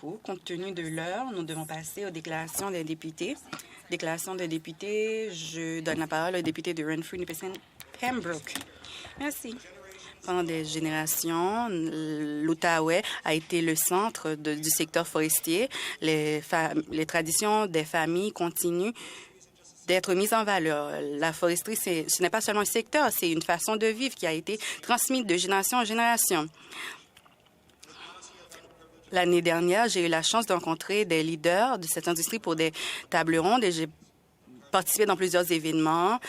beaucoup. Compte tenu de l'heure, nous devons passer aux déclarations des députés. Déclaration des députés, je donne la parole au député de Renfrew-Nipissing Pembroke. Merci. Pendant des générations, l'Outaouais a été le centre du secteur forestier. Les traditions des familles continuent d'être mises en valeur. La foresterie, ce n'est pas seulement un secteur, c'est une façon de vivre qui a été transmise de génération en génération. L'année dernière, j'ai eu la chance de rencontrer des leaders de cette industrie pour des tables rondes et j'ai participé dans plusieurs événements,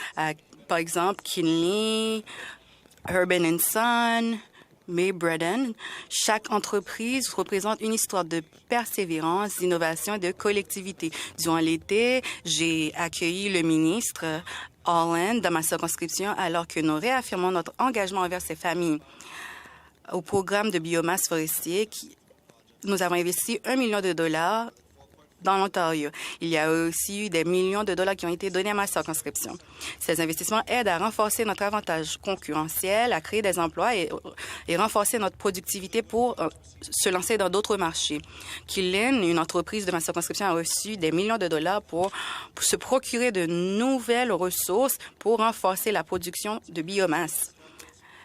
par exemple Kinley, Urban & Son, May Braden. Chaque entreprise représente une histoire de persévérance, d'innovation et de collectivité. Durant l'été, j'ai accueilli le ministre Holland dans ma circonscription alors que nous réaffirmons notre engagement envers ces familles. Au programme de biomasse forestier, nous avons investi $1 million dans l'Ontario. Il y a aussi eu des millions de dollars qui ont été donnés à ma circonscription. Ces investissements aident à renforcer notre avantage concurrentiel, à créer des emplois et renforcer notre productivité pour se lancer dans d'autres marchés. Killen, une entreprise de ma circonscription, a reçu des millions de dollars pour se procurer de nouvelles ressources pour renforcer la production de biomasse.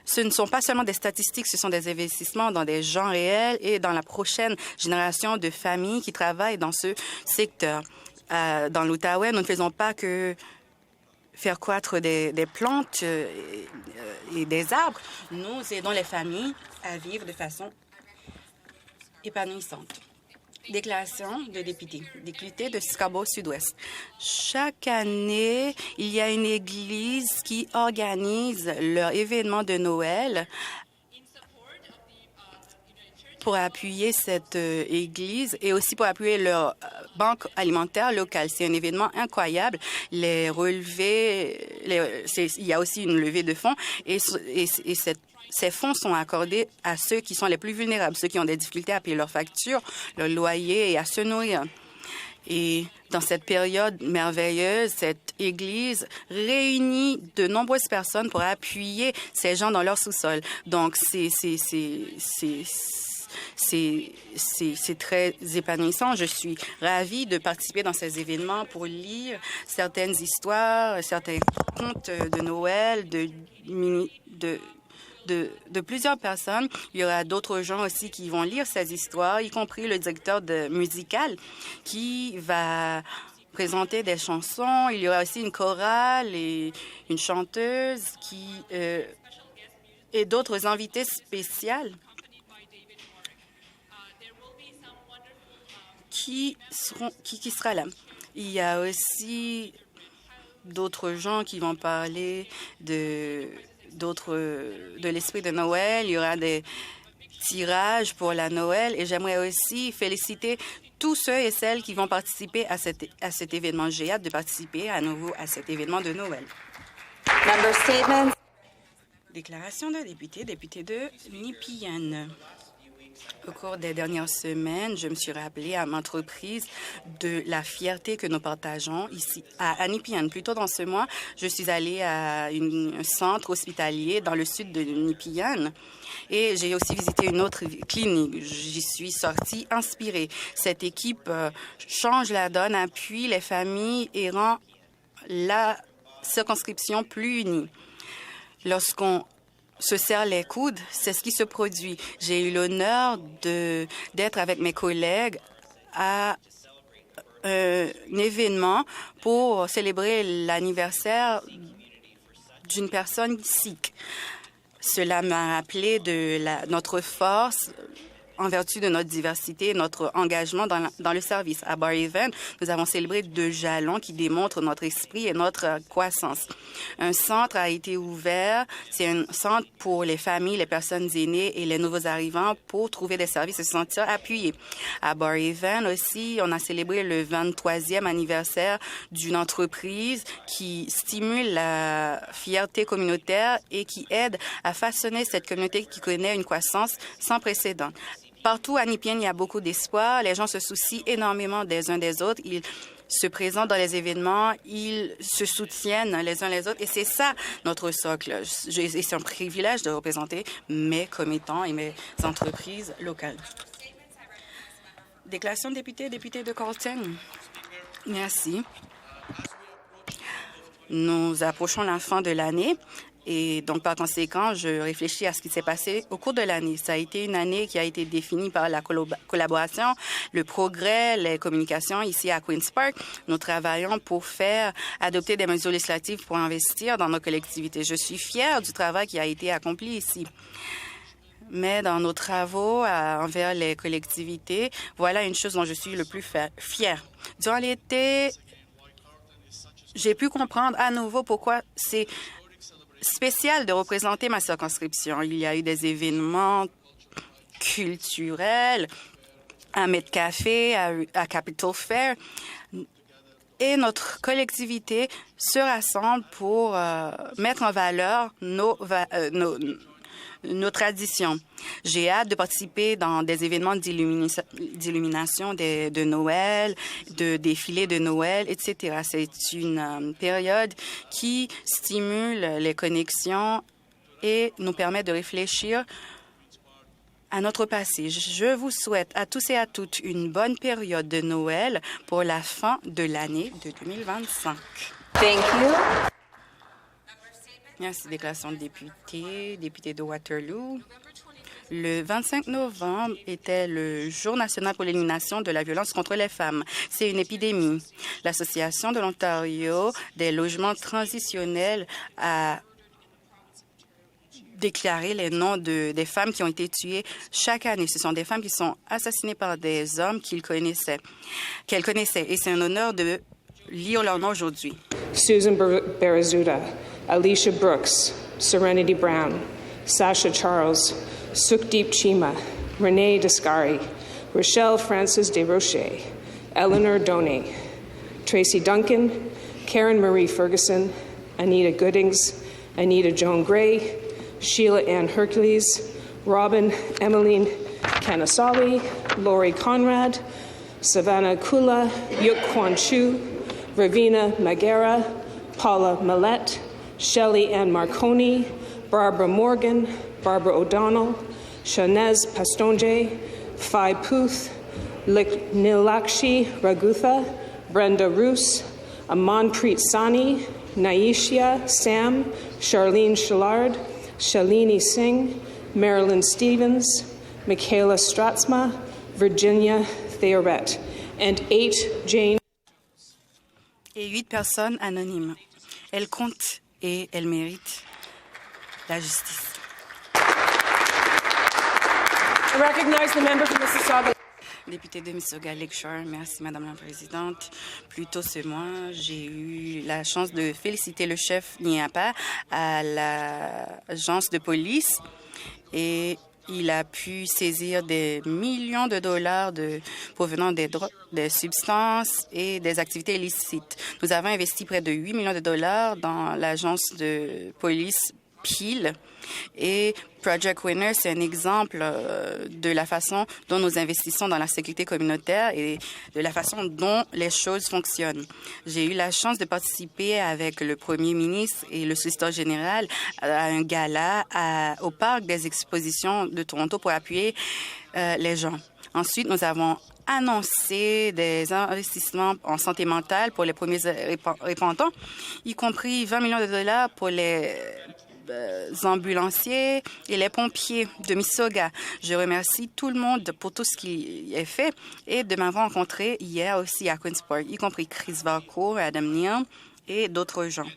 Ce ne sont pas seulement des statistiques, ce sont des investissements dans des gens réels et dans la prochaine génération de familles qui travaillent dans ce secteur. Dans l'Outaouais, nous ne faisons pas que faire croître des plantes et des arbres. Nous aidons les familles à vivre de façon épanouissante. Déclaration de député de Scarborough-Sud-Ouest. Chaque année, il y a une église qui organise leur événement de Noël pour appuyer cette église et aussi pour appuyer leur banque alimentaire locale. C'est un événement incroyable. Il y a aussi une levée de fonds et ces fonds sont accordés à ceux qui sont les plus vulnérables, ceux qui ont des difficultés à payer leurs factures, leur loyer et à se nourrir. Et dans cette période merveilleuse, cette Église réunit de nombreuses personnes pour appuyer ces gens dans leur sous-sol. Donc, c'est très épanouissant. Je suis ravie de participer dans ces événements pour lire certaines histoires, certains contes de Noël, de plusieurs personnes. Il y aura d'autres gens aussi qui vont lire ces histoires, y compris le directeur musical qui va présenter des chansons. Il y aura aussi une chorale et une chanteuse et d'autres invités spéciaux qui sera là. Il y a aussi d'autres gens qui vont parler de l'esprit de Noël. Il y aura des tirages pour la Noël et j'aimerais aussi féliciter tous ceux et celles qui vont participer à cet événement. J'ai hâte de participer à nouveau à cet événement de Noël. Member statements. Déclaration de député de Nepean. Au cours des dernières semaines, je me suis rappelée à ma entreprise de la fierté que nous partageons ici à Nepean. Plus tôt dans ce mois, je suis allée à un centre hospitalier dans le sud de Nepean et j'ai aussi visité une autre clinique. J'y suis sortie inspirée. Cette équipe change la donne, appuie les familles et rend la circonscription plus unie. Lorsqu'on se serre les coudes, c'est ce qui se produit. J'ai eu l'honneur d'être avec mes collègues à un événement pour célébrer l'anniversaire d'une personne sikh. Cela m'a rappelé de notre force en vertu de notre diversité et notre engagement dans le service. À Bar Haven, nous avons célébré 2 jalons qui démontrent notre esprit et notre croissance. Un centre a été ouvert. C'est un centre pour les familles, les personnes aînées et les nouveaux arrivants pour trouver des services et se sentir appuyés. À Bar Haven aussi, on a célébré le 23e anniversaire d'une entreprise qui stimule la fierté communautaire et qui aide à façonner cette communauté qui connaît une croissance sans précédent. Partout à Nepean, il y a beaucoup d'espoir. Les gens se soucient énormément des uns des autres. Ils se présentent dans les événements, ils se soutiennent les uns les autres. Et c'est ça, notre socle. Et c'est un privilège de représenter mes commettants et mes entreprises locales. Déclaration de député, député de Carleton. Merci. Nous approchons la fin de l'année et donc, par conséquent, je réfléchis à ce qui s'est passé au cours de l'année. Ça a été une année qui a été définie par la collaboration, le progrès, les communications ici à Queen's Park. Nous travaillons pour faire adopter des mesures législatives pour investir dans nos collectivités. Je suis fière du travail qui a été accompli ici. Mais dans nos travaux envers les collectivités, voilà une chose dont je suis le plus fière. Durant l'été, j'ai pu comprendre à nouveau pourquoi c'est spécial de représenter ma circonscription. Il y a eu des événements culturels à Metcalfe, à Capitol Fair, et notre collectivité se rassemble pour mettre en valeur nos traditions. J'ai hâte de participer dans des événements d'illumination de Noël, de défilés de Noël, etc. C'est une période qui stimule les connexions et nous permet de réfléchir à notre passé. Je vous souhaite à tous et à toutes une bonne période de Noël pour la fin de l'année de 2025. Thank you. Merci. Déclaration de député de Waterloo. Le 25 novembre était le Jour national pour l'élimination de la violence contre les femmes. C'est une épidémie. L'Association de l'Ontario des logements transitionnels a déclaré les noms des femmes qui ont été tuées chaque année. Ce sont des femmes qui sont assassinées par des hommes qu'elles connaissaient. Et c'est un honneur de lire leurs noms aujourd'hui. Susan Barazuda, Alicia Brooks, Serenity Brown, Sasha Charles, Sukhdeep Chima, Renee Descari, Rochelle Frances Desrochers, Eleanor Doney, Tracy Duncan, Karen Marie Ferguson, Anita Goodings, Anita Joan Gray, Sheila Ann Hercules, Robin Emmeline Kanasali, Lori Conrad, Savannah Kula, Yuk Kwan Chu, Ravina Magera, Paula Millette, Shelley Ann Marconi, Barbara Morgan, Barbara O'Donnell, Shanez Pastonje, Phai Puth, Nilakshi Ragutha, Brenda Roos, Amanpreet Sani, Naishia Sam, Charlene Shillard, Shalini Singh, Marilyn Stevens, Michaela Stratzma, Virginia Theoret, and 8 Jane. Et 8 personnes anonymes. Elles comptent et elles méritent la justice. I recognize the member from Mississauga. Député de Mississauga Lakeshore, merci Madame la Présidente. Plus tôt ce mois, j'ai eu la chance de féliciter le chef Niapa à l'agence de police et il a pu saisir des millions de dollars provenant des drogues, des substances et des activités illicites. Nous avons investi près de 8 millions de dollars dans l'agence de police Peel. Et Project Winner, c'est un exemple de la façon dont nous investissons dans la sécurité communautaire et de la façon dont les choses fonctionnent. J'ai eu la chance de participer avec le premier ministre et le solliciteur général à un gala au Parc des expositions de Toronto pour appuyer les gens. Ensuite, nous avons annoncé des investissements en santé mentale pour les premiers répandants, y compris 20 millions de dollars pour les ambulanciers et les pompiers de Mississauga. Je remercie tout le monde pour tout ce qui est fait et de m'avoir rencontré hier aussi à Queen's Park, y compris Chris Varcourt, Adam Neal et d'autres gens.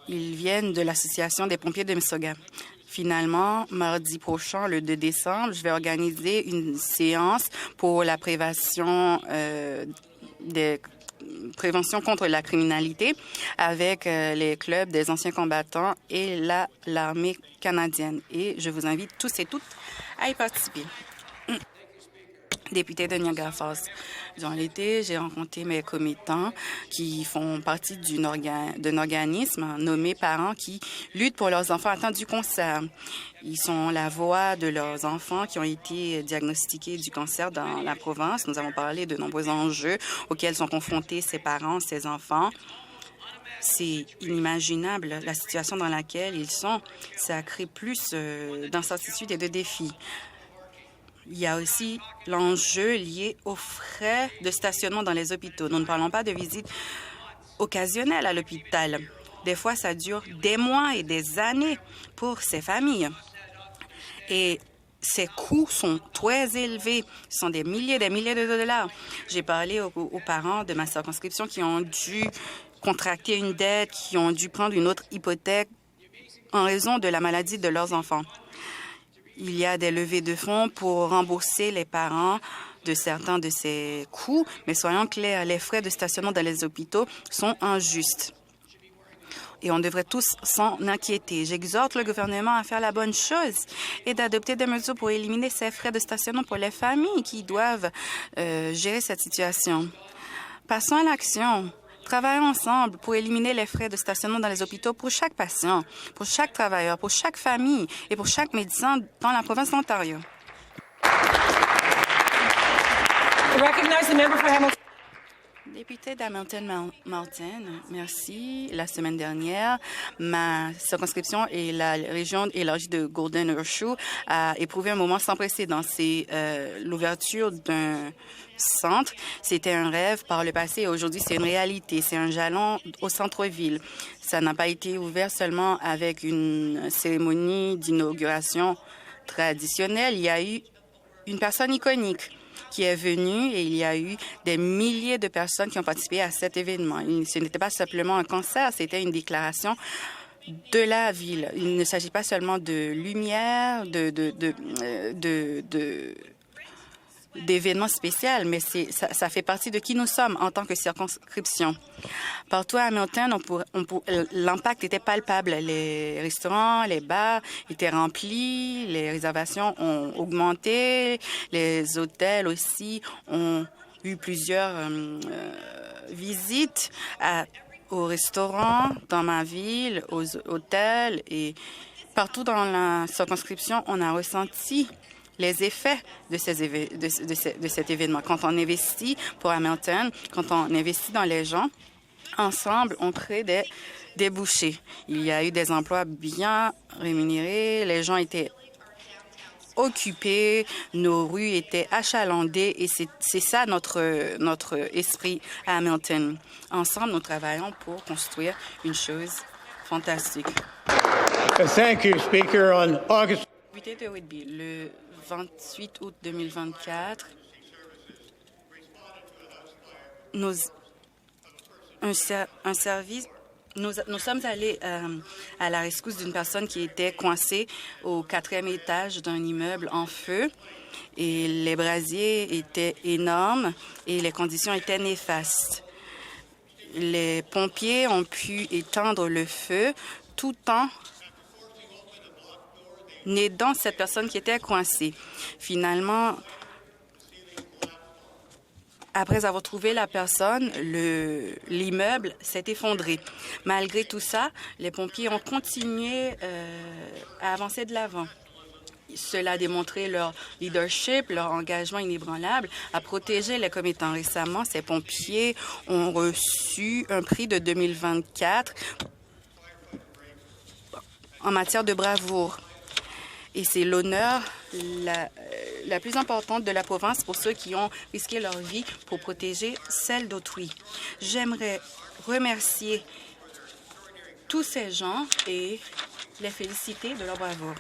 Ils viennent de l'Association des pompiers de Mississauga. Finalement, mardi prochain, le 2 décembre, je vais organiser une séance pour la prévention contre la criminalité avec les clubs des anciens combattants et l'armée canadienne. Et je vous invite tous et toutes à y participer. Député de Niagara Falls. Durant l'été, j'ai rencontré mes commettants qui font partie d'un organisme nommé Parents qui luttent pour leurs enfants atteints du cancer. Ils sont la voix de leurs enfants qui ont été diagnostiqués du cancer dans la province. Nous avons parlé de nombreux enjeux auxquels sont confrontés ces parents, ces enfants. C'est inimaginable la situation dans laquelle ils sont. Ça crée plus d'incertitudes et de défis. Il y a aussi l'enjeu lié aux frais de stationnement dans les hôpitaux. Nous ne parlons pas de visites occasionnelles à l'hôpital. Des fois, ça dure des mois et des années pour ces familles. Et ces coûts sont très élevés. Ce sont des milliers de dollars. J'ai parlé aux parents de ma circonscription qui ont dû contracter une dette, qui ont dû prendre une autre hypothèque en raison de la maladie de leurs enfants. Il y a des levées de fonds pour rembourser les parents de certains de ces coûts, mais soyons clairs, les frais de stationnement dans les hôpitaux sont injustes. Et on devrait tous s'en inquiéter. J'exhorte le gouvernement à faire la bonne chose et d'adopter des mesures pour éliminer ces frais de stationnement pour les familles qui doivent gérer cette situation. Passons à l'action. Travaillons ensemble pour éliminer les frais de stationnement dans les hôpitaux pour chaque patient, pour chaque travailleur, pour chaque famille et pour chaque médecin dans la province d'Ontario. I recognize the member for Hamilton. Député d'Hamilton Mountain, merci. La semaine dernière, ma circonscription et la région élargie de Golden Horseshoe a éprouvé un moment sans précédent. C'est l'ouverture d'un centre. C'était un rêve par le passé et aujourd'hui, c'est une réalité. C'est un jalon au centre-ville. Ça n'a pas été ouvert seulement avec une cérémonie d'inauguration traditionnelle. Il y a eu une personne iconique qui est venue et il y a eu des milliers de personnes qui ont participé à cet événement. Ce n'était pas simplement un concert, c'était une déclaration de la ville. Il ne s'agit pas seulement de lumière, d'événements spéciaux, mais ça fait partie de qui nous sommes en tant que circonscription. Partout à Hamilton, l'impact était palpable. Les restaurants, les bars étaient remplis, les réservations ont augmenté, les hôtels aussi ont eu plusieurs visites aux restaurants dans ma ville, aux hôtels et partout dans la circonscription, on a ressenti les effets de cet événement. Quand on investit pour Hamilton, quand on investit dans les gens, ensemble, on crée des débouchés. Il y a eu des emplois bien rémunérés, les gens étaient occupés, nos rues étaient achalandées et c'est ça notre esprit à Hamilton. Ensemble, nous travaillons pour construire une chose fantastique. Thank you, Speaker. On August... Député de Whitby, le 28 août 2024, nous sommes allés à la rescousse d'une personne qui était coincée au 4e étage d'un immeuble en feu. Et les brasiers étaient énormes et les conditions étaient néfastes. Les pompiers ont pu éteindre le feu tout en aidant cette personne qui était coincée. Finalement, après avoir trouvé la personne, l'immeuble s'est effondré. Malgré tout ça, les pompiers ont continué à avancer de l'avant. Cela a démontré leur leadership, leur engagement inébranlable à protéger les commettants. Récemment, ces pompiers ont reçu un prix de 2024 en matière de bravoure. Et c'est l'honneur la plus importante de la province pour ceux qui ont risqué leur vie pour protéger celle d'autrui. J'aimerais remercier tous ces gens et les féliciter de leur bravoure.